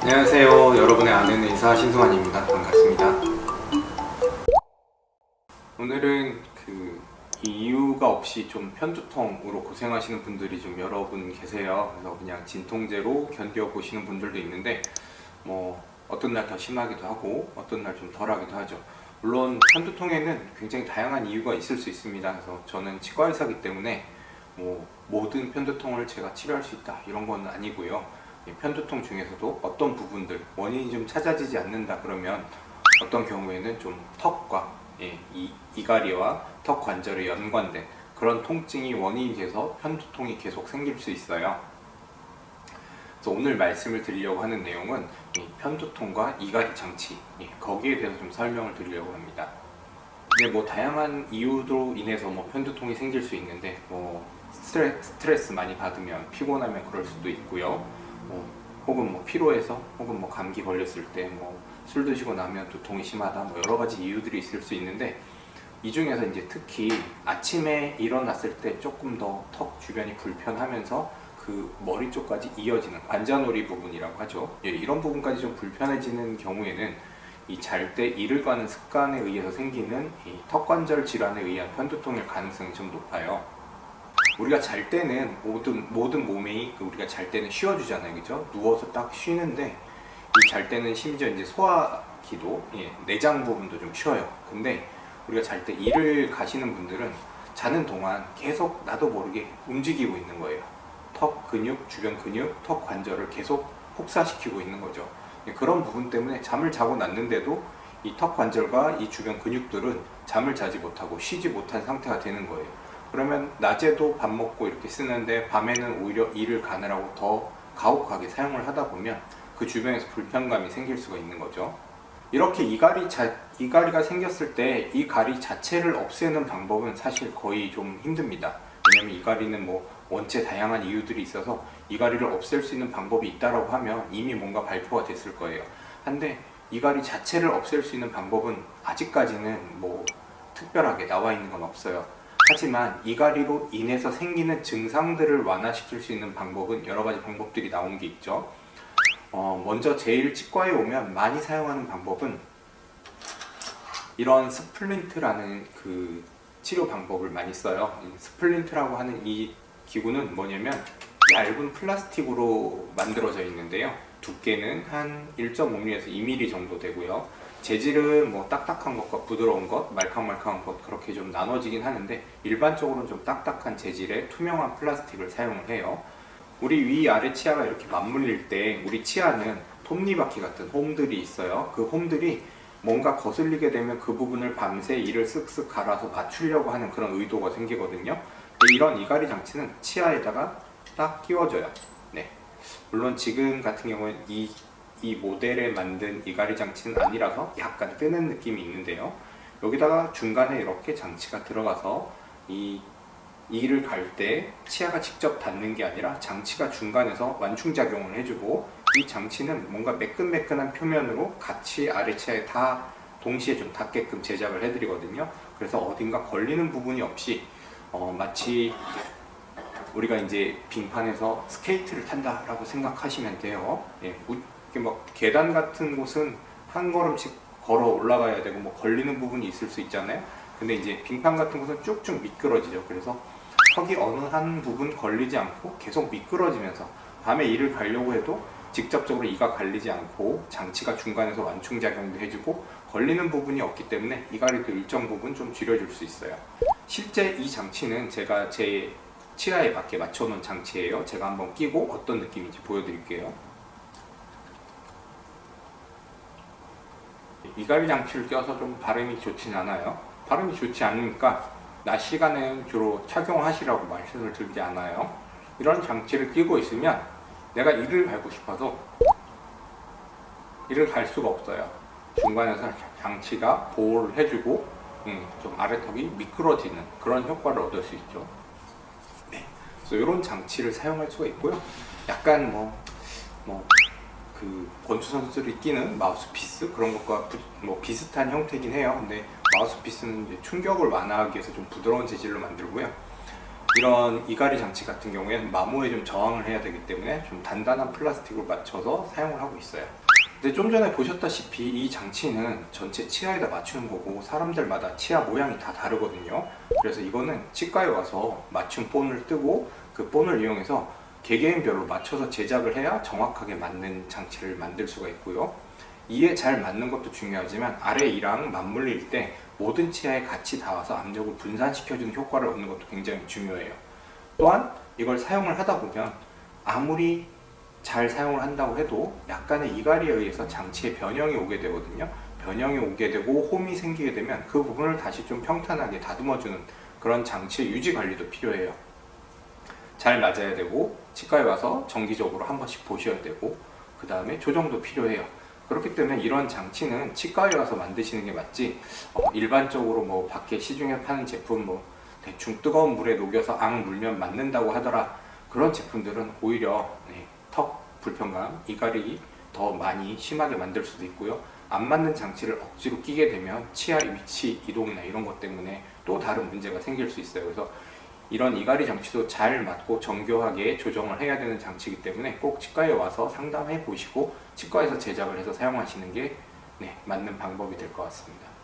안녕하세요. 여러분의 아는 의사 신승환입니다. 반갑습니다. 오늘은 이유가 없이 좀 편두통으로 고생하시는 분들이 좀 여러 분 계세요. 그래서 그냥 진통제로 견뎌보시는 분들도 있는데 어떤 날 더 심하기도 하고 어떤 날 좀 덜하기도 하죠. 물론 편두통에는 굉장히 다양한 이유가 있을 수 있습니다. 그래서 저는 치과 의사이기 때문에 모든 편두통을 제가 치료할 수 있다 이런 건 아니고요. 편두통 중에서도 어떤 부분들 원인이 좀 찾아지지 않는다 그러면 어떤 경우에는 좀 턱과 이가리와 턱 관절에 연관된 그런 통증이 원인이 돼서 편두통이 계속 생길 수 있어요. 그래서 오늘 말씀을 드리려고 하는 내용은 편두통과 이가리 장치 거기에 대해서 좀 설명을 드리려고 합니다. 다양한 이유로 인해서 편두통이 생길 수 있는데 스트레스 많이 받으면 피곤하면 그럴 수도 있고요. 혹은 피로해서 혹은 감기 걸렸을 때 술 드시고 나면 두통이 심하다 여러 가지 이유들이 있을 수 있는데 이 중에서 이제 특히 아침에 일어났을 때 조금 더 턱 주변이 불편하면서 그 머리 쪽까지 이어지는 관자놀이 부분이라고 하죠. 이런 부분까지 좀 불편해지는 경우에는 이 잘 때 이를 가는 습관에 의해서 생기는 이 턱관절 질환에 의한 편두통일 가능성이 좀 높아요. 우리가 잘 때는 모든 몸이 우리가 잘 때는 쉬어주잖아요, 그죠? 누워서 딱 쉬는데 이 잘 때는 심지어 이제 소화기도 내장 부분도 좀 쉬어요. 근데 우리가 잘 때 일을 가시는 분들은 자는 동안 계속 나도 모르게 움직이고 있는 거예요. 턱 근육, 주변 근육, 턱 관절을 계속 혹사시키고 있는 거죠. 그런 부분 때문에 잠을 자고 났는데도 이 턱 관절과 이 주변 근육들은 잠을 자지 못하고 쉬지 못한 상태가 되는 거예요. 그러면 낮에도 밥 먹고 이렇게 쓰는데 밤에는 오히려 일을 가느라고 더 가혹하게 사용을 하다 보면 그 주변에서 불편감이 생길 수가 있는 거죠. 이렇게 이가리가 생겼을 때 이 가리 자체를 없애는 방법은 사실 거의 좀 힘듭니다. 왜냐면 이가리는 원체 다양한 이유들이 있어서 이가리를 없앨 수 있는 방법이 있다라고 하면 이미 뭔가 발표가 됐을 거예요. 한데 이가리 자체를 없앨 수 있는 방법은 아직까지는 특별하게 나와 있는 건 없어요. 하지만 이가리로 인해서 생기는 증상들을 완화시킬 수 있는 방법은 여러 가지 방법들이 나온 게 있죠. 먼저 제일 치과에 오면 많이 사용하는 방법은 이런 스플린트라는 그 치료 방법을 많이 써요. 스플린트라고 하는 이 기구는 뭐냐면 얇은 플라스틱으로 만들어져 있는데요. 두께는 한 1.5mm에서 2mm 정도 되고요. 재질은 딱딱한 것과 부드러운 것, 말캉말캉한 것 그렇게 좀 나눠지긴 하는데 일반적으로는 좀 딱딱한 재질의 투명한 플라스틱을 사용을 해요. 우리 위아래 치아가 이렇게 맞물릴 때 우리 치아는 톱니바퀴 같은 홈들이 있어요. 그 홈들이 뭔가 거슬리게 되면 그 부분을 밤새 이를 쓱쓱 갈아서 맞추려고 하는 그런 의도가 생기거든요. 이런 이가리 장치는 치아에다가 딱 끼워져요. 물론 지금 같은 경우는 이 모델에 만든 이가리 장치는 아니라서 약간 뜨는 느낌이 있는데요. 여기다가 중간에 이렇게 장치가 들어가서 이를 갈 때 치아가 직접 닿는 게 아니라 장치가 중간에서 완충작용을 해주고 이 장치는 뭔가 매끈매끈한 표면으로 같이 아래 치아에 다 동시에 좀 닿게끔 제작을 해드리거든요. 그래서 어딘가 걸리는 부분이 없이 마치 우리가 이제 빙판에서 스케이트를 탄다라고 생각하시면 돼요. 이렇게 계단 같은 곳은 한 걸음씩 걸어 올라가야 되고 걸리는 부분이 있을 수 있잖아요. 근데 이제 빙판 같은 곳은 쭉쭉 미끄러지죠. 그래서 턱이 어느 한 부분 걸리지 않고 계속 미끄러지면서 밤에 이를 가려고 해도 직접적으로 이가 갈리지 않고 장치가 중간에서 완충작용도 해주고 걸리는 부분이 없기 때문에 이가리도 일정 부분 좀 줄여줄 수 있어요. 실제 이 장치는 제가 제 치아에 맞게 맞춰놓은 장치예요. 제가 한번 끼고 어떤 느낌인지 보여드릴게요. 이가리 장치를 껴서 좀 발음이 좋진 않아요. 발음이 좋지 않으니까 낮 시간에는 주로 착용하시라고 말씀을 드리지 않아요. 이런 장치를 끼고 있으면 내가 이를 갈고 싶어서 이를 갈 수가 없어요. 중간에서 장치가 보호를 해주고 좀 아래턱이 미끄러지는 그런 효과를 얻을 수 있죠. 그래서 이런 장치를 사용할 수가 있고요. 약간 그 권투 선수들이 끼는 마우스피스 그런 것과 비슷한 형태긴 해요. 근데 마우스피스는 이제 충격을 완화하기 위해서 좀 부드러운 재질로 만들고요. 이런 이갈이 장치 같은 경우에는 마모에 좀 저항을 해야 되기 때문에 좀 단단한 플라스틱으로 맞춰서 사용을 하고 있어요. 근데 좀 전에 보셨다시피 이 장치는 전체 치아에다 맞추는 거고 사람들마다 치아 모양이 다 다르거든요. 그래서 이거는 치과에 와서 맞춤 본을 뜨고 그 본을 이용해서 개개인별로 맞춰서 제작을 해야 정확하게 맞는 장치를 만들 수가 있고요. 이에 잘 맞는 것도 중요하지만 아래 이랑 맞물릴 때 모든 치아에 같이 닿아서 압력을 분산시켜주는 효과를 얻는 것도 굉장히 중요해요. 또한 이걸 사용을 하다 보면 아무리 잘 사용을 한다고 해도 약간의 이갈이에 의해서 장치에 변형이 오게 되거든요. 변형이 오게 되고 홈이 생기게 되면 그 부분을 다시 좀 평탄하게 다듬어주는 그런 장치의 유지 관리도 필요해요. 잘 맞아야 되고 치과에 와서 정기적으로 한 번씩 보셔야 되고 그 다음에 조정도 필요해요. 그렇기 때문에 이런 장치는 치과에 와서 만드시는 게 맞지 일반적으로 뭐 밖에 시중에 파는 제품 뭐 대충 뜨거운 물에 녹여서 앙 물면 맞는다고 하더라 그런 제품들은 오히려 턱 불편감, 이갈이 더 많이 심하게 만들 수도 있고요. 안 맞는 장치를 억지로 끼게 되면 치아의 위치 이동이나 이런 것 때문에 또 다른 문제가 생길 수 있어요. 그래서 이런 이갈이 장치도 잘 맞고 정교하게 조정을 해야 되는 장치이기 때문에 꼭 치과에 와서 상담해 보시고 치과에서 제작을 해서 사용하시는 게 맞는 방법이 될 것 같습니다.